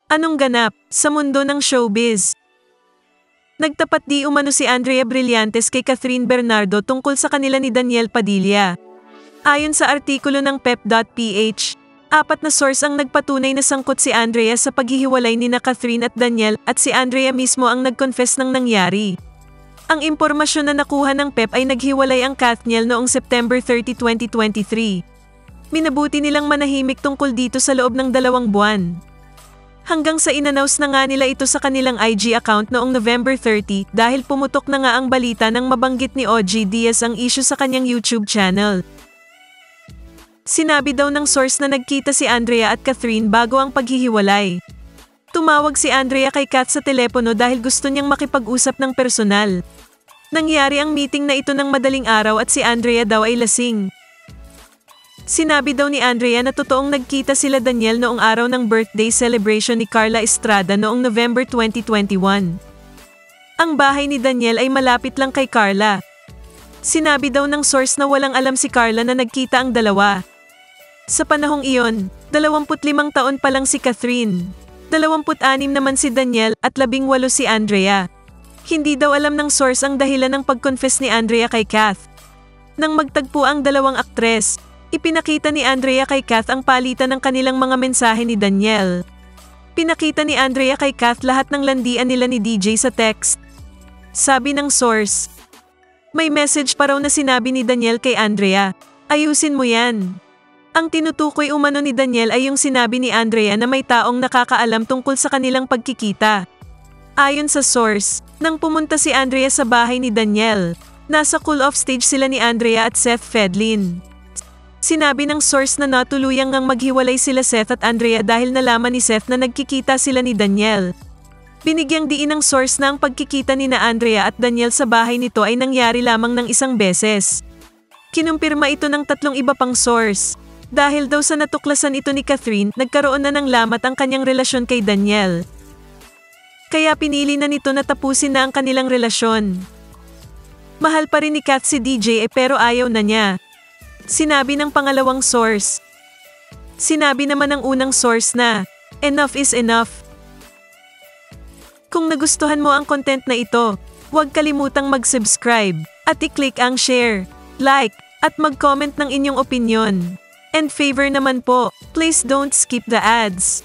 Anong ganap sa mundo ng showbiz? Nagtapat di umano si Andrea Brillantes kay Catherine Bernardo tungkol sa kanila ni Daniel Padilla. Ayon sa artikulo ng pep.ph, 4 na source ang nagpatunay na sangkot si Andrea sa paghihiwalay ni na Catherine at Daniel at si Andrea mismo ang nag-confess ng nangyari. Ang impormasyon na nakuha ng PEP ay naghiwalay ang Kathniel noong September 30, 2023. Minabuti nilang manahimik tungkol dito sa loob ng 2 buwan. Hanggang sa inannounce na nga nila ito sa kanilang IG account noong November 30 dahil pumutok na nga ang balita nang mabanggit ni OG Diaz ang issue sa kanyang YouTube channel. Sinabi daw ng source na nagkita si Andrea at Catherine bago ang paghihiwalay. Tumawag si Andrea kay Kath sa telepono dahil gusto niyang makipag-usap ng personal. Nangyari ang meeting na ito ng madaling araw at si Andrea daw ay lasing. Sinabi daw ni Andrea na totoong nagkita sila Daniel noong araw ng birthday celebration ni Carla Estrada noong November 2021. Ang bahay ni Daniel ay malapit lang kay Carla. Sinabi daw ng source na walang alam si Carla na nagkita ang dalawa. Sa panahong iyon, 25 taon pa lang si Catherine. 26 naman si Daniel at 18 si Andrea. Hindi daw alam ng source ang dahilan ng pag-confess ni Andrea kay Kath. Nang magtagpo ang dalawang aktres, ipinakita ni Andrea kay Kath ang palitan ng kanilang mga mensahe ni Daniel. Pinakita ni Andrea kay Kath lahat ng landian nila ni DJ sa text. Sabi ng source, may message pa raw na sinabi ni Daniel kay Andrea, ayusin mo yan. Ang tinutukoy umano ni Daniel ay yung sinabi ni Andrea na may taong nakakaalam tungkol sa kanilang pagkikita. Ayon sa source, nang pumunta si Andrea sa bahay ni Daniel, nasa cool-off stage sila ni Andrea at Seth Fedlin. Sinabi ng source na natuluyang ngang maghiwalay sila Seth at Andrea dahil nalaman ni Seth na nagkikita sila ni Daniel. Binigyang diin ng source na ang pagkikita ni na Andrea at Daniel sa bahay nito ay nangyari lamang ng 1 beses. Kinumpirma ito ng 3 iba pang source. Dahil daw sa natuklasan ito ni Catherine, nagkaroon na ng lamat ang kanyang relasyon kay Daniel. Kaya pinili na nito na tapusin na ang kanilang relasyon. Mahal pa rin ni Kath si DJ pero ayaw na niya. Sinabi ng pangalawang source. Sinabi naman ng unang source na, enough is enough. Kung nagustuhan mo ang content na ito, huwag kalimutang mag-subscribe at i-click ang share, like, at mag-comment ng inyong opinion. And favor naman po, please don't skip the ads.